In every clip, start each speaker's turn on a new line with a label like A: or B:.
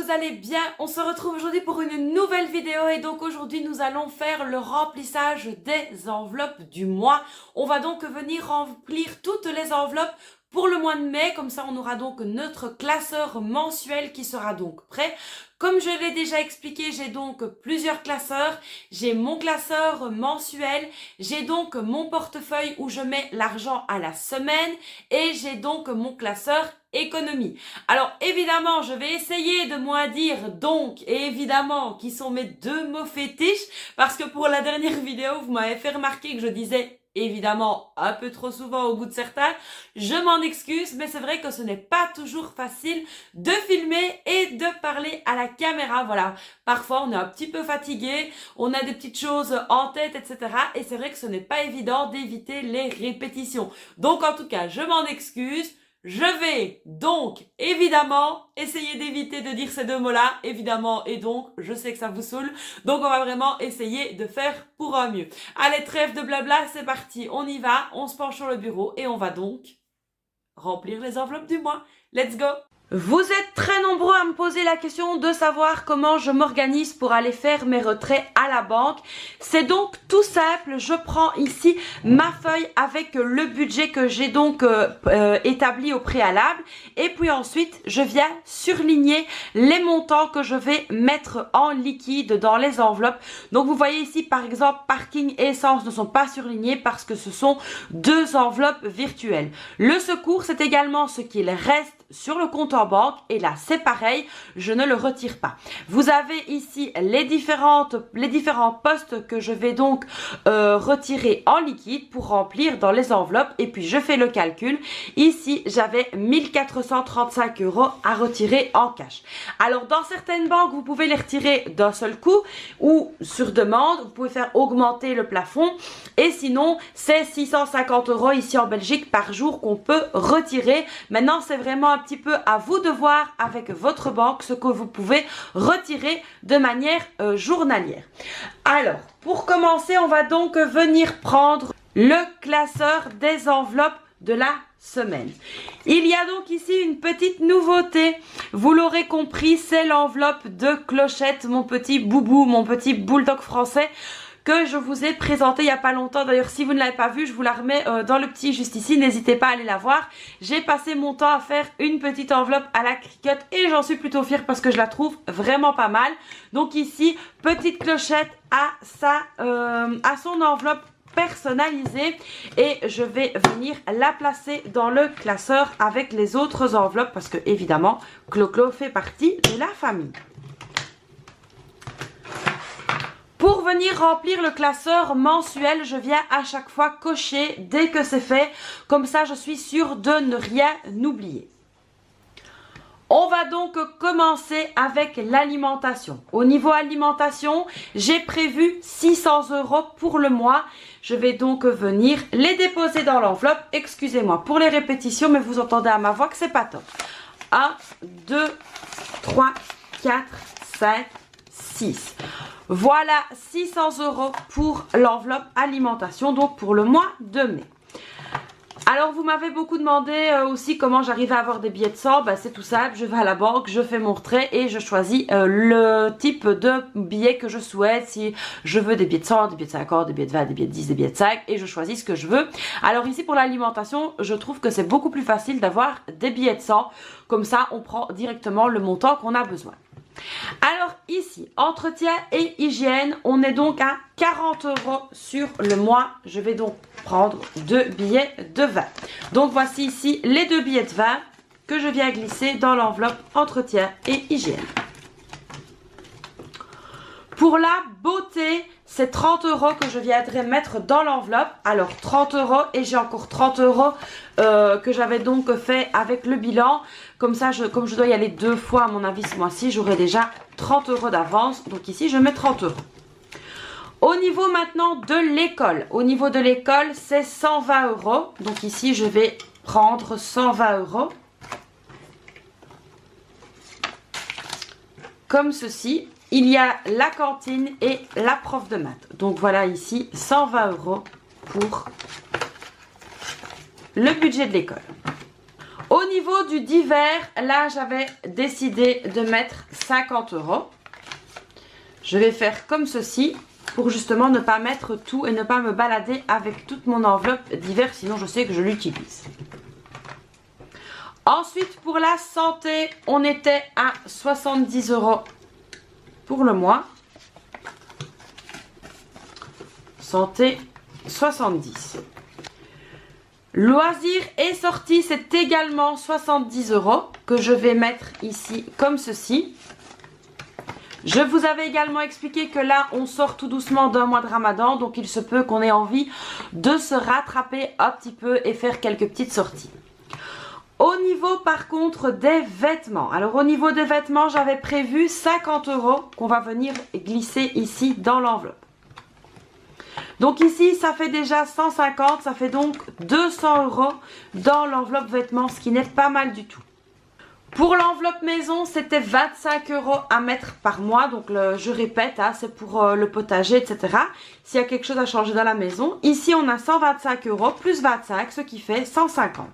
A: vous allez bien? On se retrouve aujourd'hui pour une nouvelle vidéo et donc aujourd'hui nous allons faire le remplissage des enveloppes du mois. On va donc venir remplir toutes les enveloppes pour le mois de mai, comme ça on aura donc notre classeur mensuel qui sera donc prêt. Comme je l'ai déjà expliqué, j'ai donc plusieurs classeurs. J'ai mon classeur mensuel, j'ai donc mon portefeuille où je mets l'argent à la semaine et j'ai donc mon classeur économie. Alors évidemment, je vais essayer de moins dire donc et évidemment qui sont mes deux mots fétiches parce que pour la dernière vidéo, vous m'avez fait remarquer que je disais évidemment un peu trop souvent au goût de certains. Je m'en excuse, mais c'est vrai que ce n'est pas toujours facile de filmer et de parler à la caméra. Voilà, parfois on est un petit peu fatigué, on a des petites choses en tête, etc. Et c'est vrai que ce n'est pas évident d'éviter les répétitions. Donc en tout cas, je m'en excuse. Je vais donc, évidemment, essayer d'éviter de dire ces deux mots-là, évidemment, et donc, je sais que ça vous saoule, donc on va vraiment essayer de faire pour un mieux. Allez, trêve de blabla, c'est parti, on y va, on se penche sur le bureau, et on va donc remplir les enveloppes du mois. Let's go! Vous êtes très nombreux à me poser la question de savoir comment je m'organise pour aller faire mes retraits à la banque. C'est donc tout simple, je prends ici ma feuille avec le budget que j'ai donc établi au préalable et puis ensuite je viens surligner les montants que je vais mettre en liquide dans les enveloppes. Donc vous voyez ici par exemple parking et essence ne sont pas surlignés parce que ce sont deux enveloppes virtuelles. Le secours c'est également ce qu'il reste sur le compte en banque et là c'est pareil, je ne le retire pas. Vous avez ici les différents postes que je vais donc retirer en liquide pour remplir dans les enveloppes et puis je fais le calcul. Ici j'avais 1435 € à retirer en cash. Alors dans certaines banques vous pouvez les retirer d'un seul coup ou sur demande, vous pouvez faire augmenter le plafond et sinon c'est 650 € ici en Belgique par jour qu'on peut retirer. Maintenant c'est vraiment un petit peu à vous de voir avec votre banque ce que vous pouvez retirer de manière journalière. Alors, pour commencer, on va donc venir prendre le classeur des enveloppes de la semaine. Il y a donc ici une petite nouveauté. Vous l'aurez compris, c'est l'enveloppe de Clochette, mon petit boubou, mon petit bulldog français, que je vous ai présenté il n'y a pas longtemps. D'ailleurs, si vous ne l'avez pas vu, je vous la remets dans le petit juste ici. N'hésitez pas à aller la voir. J'ai passé mon temps à faire une petite enveloppe à la Cricut et j'en suis plutôt fière parce que je la trouve vraiment pas mal. Donc ici, petite Clochette à son enveloppe personnalisée et je vais venir la placer dans le classeur avec les autres enveloppes parce que évidemment, Clo-Clo fait partie de la famille. Pour venir remplir le classeur mensuel, je viens à chaque fois cocher dès que c'est fait. Comme ça, je suis sûre de ne rien oublier. On va donc commencer avec l'alimentation. Au niveau alimentation, j'ai prévu 600 € pour le mois. Je vais donc venir les déposer dans l'enveloppe. Excusez-moi pour les répétitions, mais vous entendez à ma voix que c'est pas top. 1, 2, 3, 4, 5, 6. Voilà 600 € pour l'enveloppe alimentation, donc pour le mois de mai. Alors vous m'avez beaucoup demandé aussi comment j'arrive à avoir des billets de 100. C'est tout simple, je vais à la banque, je fais mon retrait et je choisis le type de billet que je souhaite. Si je veux des billets de 100, des billets de 50, des billets de 20, des billets de 10, des billets de 5 et je choisis ce que je veux. Alors ici pour l'alimentation, je trouve que c'est beaucoup plus facile d'avoir des billets de 100. Comme ça on prend directement le montant qu'on a besoin. Alors ici, entretien et hygiène, on est donc à 40 € sur le mois. Je vais donc prendre deux billets de 20. Donc voici ici les deux billets de 20 que je viens glisser dans l'enveloppe entretien et hygiène. Pour la beauté, c'est 30 € que je viendrai mettre dans l'enveloppe. Alors 30 € et j'ai encore 30 € que j'avais donc fait avec le bilan. Comme ça, comme je dois y aller deux fois à mon avis ce mois-ci, j'aurai déjà 30 € d'avance. Donc ici, je mets 30 €. Au niveau maintenant de l'école. Au niveau de l'école, c'est 120 €. Donc ici, je vais prendre 120 €. Comme ceci. Il y a la cantine et la prof de maths. Donc voilà ici 120 € pour le budget de l'école. Au niveau du divers, là j'avais décidé de mettre 50 €. Je vais faire comme ceci pour justement ne pas mettre tout et ne pas me balader avec toute mon enveloppe divers, sinon je sais que je l'utilise. Ensuite, pour la santé, on était à 70 € pour le mois. Santé, 70. Loisirs et sorties, c'est également 70 € que je vais mettre ici comme ceci. Je vous avais également expliqué que là, on sort tout doucement d'un mois de Ramadan, donc il se peut qu'on ait envie de se rattraper un petit peu et faire quelques petites sorties. Au niveau par contre des vêtements, alors au niveau des vêtements, j'avais prévu 50 € qu'on va venir glisser ici dans l'enveloppe. Donc ici, ça fait déjà 150, ça fait donc 200 € dans l'enveloppe vêtements, ce qui n'est pas mal du tout. Pour l'enveloppe maison, c'était 25 € à mettre par mois. Donc je répète, hein, c'est pour le potager, etc. S'il y a quelque chose à changer dans la maison. Ici, on a 125 € plus 25, ce qui fait 150.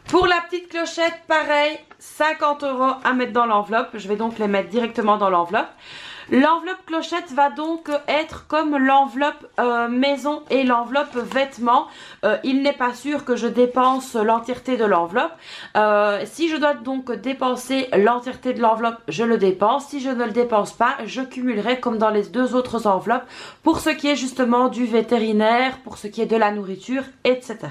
A: Pour la petite clochette, pareil, 50 € à mettre dans l'enveloppe. Je vais donc les mettre directement dans l'enveloppe. L'enveloppe clochette va donc être comme l'enveloppe maison et l'enveloppe vêtements. Il n'est pas sûr que je dépense l'entièreté de l'enveloppe. Si je dois donc dépenser l'entièreté de l'enveloppe, je le dépense. Si je ne le dépense pas, je cumulerai comme dans les deux autres enveloppes pour ce qui est justement du vétérinaire, pour ce qui est de la nourriture, etc.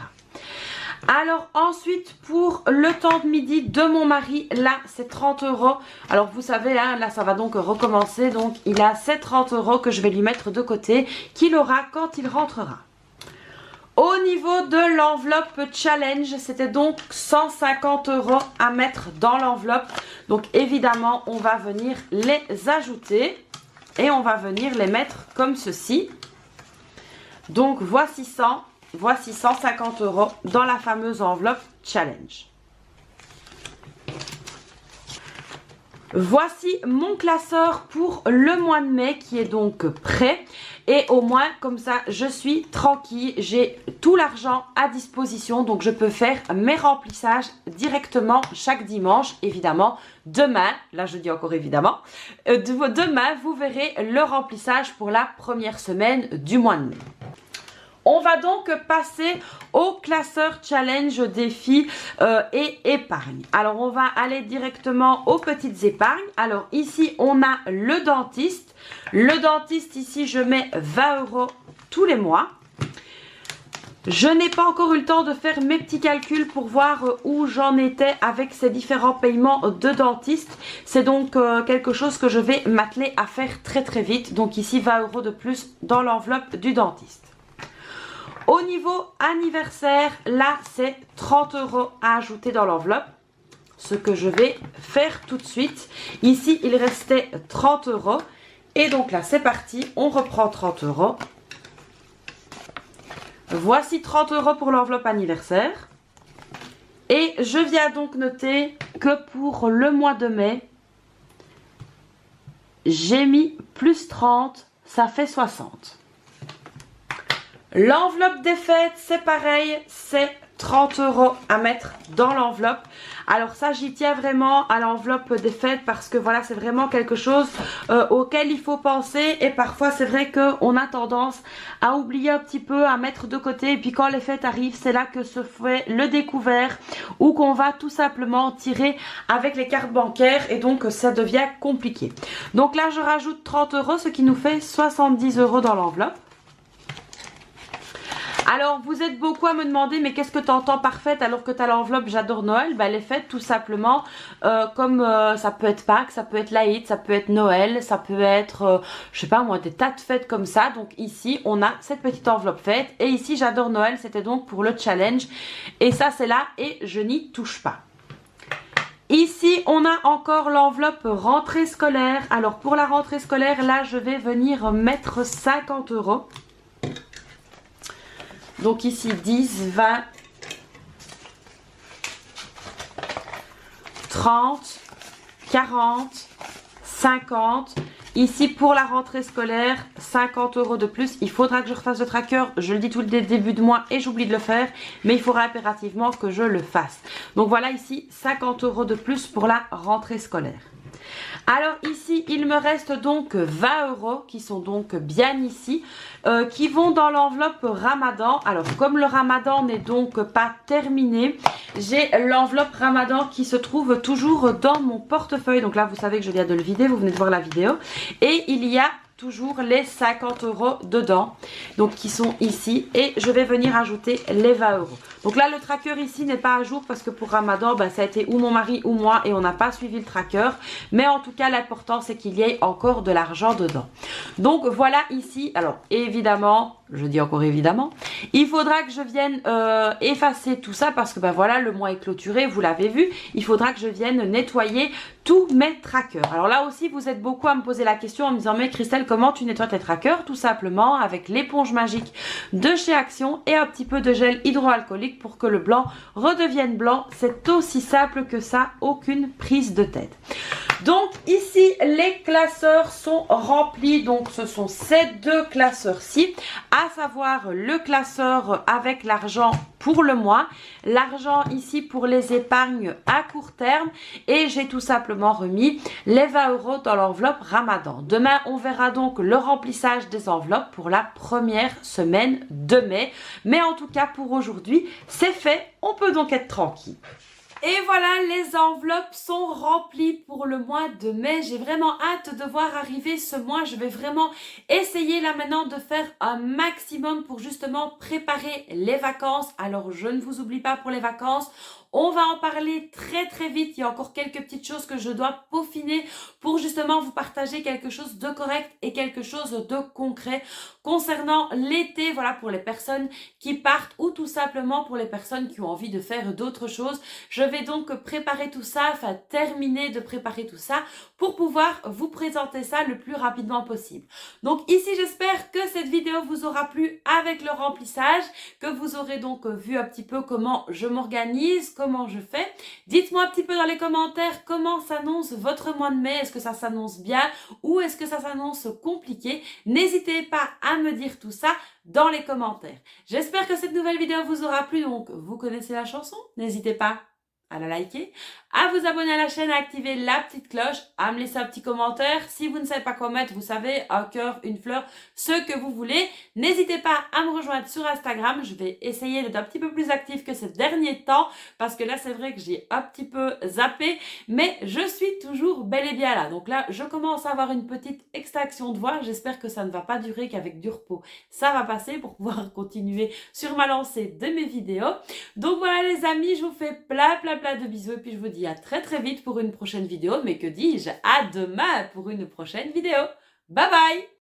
A: Alors ensuite pour le temps de midi de mon mari, là c'est 30 €. Alors vous savez, hein, là ça va donc recommencer, donc il a ces 30 € que je vais lui mettre de côté, qu'il aura quand il rentrera. Au niveau de l'enveloppe challenge, c'était donc 150 € à mettre dans l'enveloppe. Donc évidemment on va venir les ajouter et on va venir les mettre comme ceci. Donc voici 100. Voici 150 € dans la fameuse enveloppe challenge. Voici mon classeur pour le mois de mai qui est donc prêt. Et au moins comme ça je suis tranquille, j'ai tout l'argent à disposition. Donc je peux faire mes remplissages directement chaque dimanche. Évidemment demain, là je dis encore évidemment, demain vous verrez le remplissage pour la première semaine du mois de mai. On va donc passer au classeur challenge défi et épargne. Alors on va aller directement aux petites épargnes. Alors ici on a le dentiste. Le dentiste ici je mets 20 € tous les mois. Je n'ai pas encore eu le temps de faire mes petits calculs pour voir où j'en étais avec ces différents paiements de dentiste. C'est donc quelque chose que je vais m'atteler à faire très très vite. Donc ici 20 € de plus dans l'enveloppe du dentiste. Au niveau anniversaire, là c'est 30 € à ajouter dans l'enveloppe. Ce que je vais faire tout de suite. Ici il restait 30 €. Et donc là c'est parti, on reprend 30 €. Voici 30 € pour l'enveloppe anniversaire. Et je viens donc noter que pour le mois de mai, j'ai mis plus 30, ça fait 60. L'enveloppe des fêtes, c'est pareil, c'est 30 € à mettre dans l'enveloppe. Alors ça, j'y tiens vraiment à l'enveloppe des fêtes parce que voilà, c'est vraiment quelque chose auquel il faut penser. Et parfois, c'est vrai qu'on a tendance à oublier un petit peu, à mettre de côté. Et puis quand les fêtes arrivent, c'est là que se fait le découvert ou qu'on va tout simplement tirer avec les cartes bancaires. Et donc, ça devient compliqué. Donc là, je rajoute 30 €, ce qui nous fait 70 € dans l'enveloppe. Alors vous êtes beaucoup à me demander mais qu'est-ce que tu entends par fête alors que tu as l'enveloppe j'adore Noël. Les fêtes tout simplement comme ça peut être Pâques, ça peut être l'Aïd, ça peut être Noël, ça peut être je sais pas moi des tas de fêtes comme ça. Donc ici on a cette petite enveloppe fête et ici j'adore Noël, c'était donc pour le challenge et ça c'est là et je n'y touche pas. Ici on a encore l'enveloppe rentrée scolaire. Alors pour la rentrée scolaire là je vais venir mettre 50 €. Donc ici 10, 20, 30, 40, 50. Ici, pour la rentrée scolaire, 50 € de plus. Il faudra que je refasse le tracker. Je le dis tout le début de mois et j'oublie de le faire. Mais il faudra impérativement que je le fasse. Donc voilà ici, 50 € de plus pour la rentrée scolaire. Alors ici, il me reste donc 20 € qui sont donc bien ici, qui vont dans l'enveloppe Ramadan. Alors comme le Ramadan n'est donc pas terminé, j'ai l'enveloppe Ramadan qui se trouve toujours dans mon portefeuille. Donc là, vous savez que je viens de le vider, vous venez de voir la vidéo. Et il y a toujours les 50 € dedans, donc qui sont ici, et je vais venir ajouter les 20 €. Donc là, le tracker ici n'est pas à jour parce que pour Ramadan, ça a été ou mon mari ou moi et on n'a pas suivi le tracker, mais en tout cas, l'important c'est qu'il y ait encore de l'argent dedans. Donc voilà ici, alors évidemment, je dis encore évidemment, il faudra que je vienne effacer tout ça parce que voilà, le mois est clôturé, vous l'avez vu, il faudra que je vienne nettoyer tous mes trackers. Alors là aussi, vous êtes beaucoup à me poser la question en me disant, mais Christelle, comment tu nettoies tes trackers? Tout simplement avec l'éponge magique de chez Action et un petit peu de gel hydroalcoolique pour que le blanc redevienne blanc. C'est aussi simple que ça, aucune prise de tête. Donc ici, les classeurs sont remplis. Donc ce sont ces deux classeurs-ci, à savoir le classeur avec l'argent pour le mois, l'argent ici pour les épargnes à court terme, et j'ai tout simplement remis les 20 € dans l'enveloppe Ramadan. Demain, on verra donc le remplissage des enveloppes pour la première semaine de mai. Mais en tout cas, pour aujourd'hui, c'est fait. On peut donc être tranquille. Et voilà, les enveloppes sont remplies pour le mois de mai. J'ai vraiment hâte de voir arriver ce mois. Je vais vraiment essayer là maintenant de faire un maximum pour justement préparer les vacances. Alors, je ne vous oublie pas pour les vacances. On va en parler très très vite. Il y a encore quelques petites choses que je dois peaufiner pour justement vous partager quelque chose de correct et quelque chose de concret concernant l'été. Voilà, pour les personnes qui partent ou tout simplement pour les personnes qui ont envie de faire d'autres choses. Je vais donc préparer tout ça, enfin terminer de préparer tout ça pour pouvoir vous présenter ça le plus rapidement possible. Donc ici, j'espère que cette vidéo vous aura plu avec le remplissage, que vous aurez donc vu un petit peu comment je m'organise, comment je fais. Dites-moi un petit peu dans les commentaires comment s'annonce votre mois de mai. Est-ce que ça s'annonce bien ou est-ce que ça s'annonce compliqué? N'hésitez pas à me dire tout ça dans les commentaires. J'espère que cette nouvelle vidéo vous aura plu. Donc, vous connaissez la chanson? N'hésitez pas à la liker, à vous abonner à la chaîne, à activer la petite cloche, à me laisser un petit commentaire. Si vous ne savez pas quoi mettre, vous savez, un cœur, une fleur, ce que vous voulez. N'hésitez pas à me rejoindre sur Instagram. Je vais essayer d'être un petit peu plus active que ces derniers temps parce que là, c'est vrai que j'ai un petit peu zappé, mais je suis toujours bel et bien là. Donc là, je commence à avoir une petite extraction de voix. J'espère que ça ne va pas durer, qu'avec du repos, ça va passer pour pouvoir continuer sur ma lancée de mes vidéos. Donc voilà les amis, je vous fais plein de bisous et puis je vous dis à très très vite pour une prochaine vidéo. Mais que dis-je, à demain pour une prochaine vidéo. Bye bye!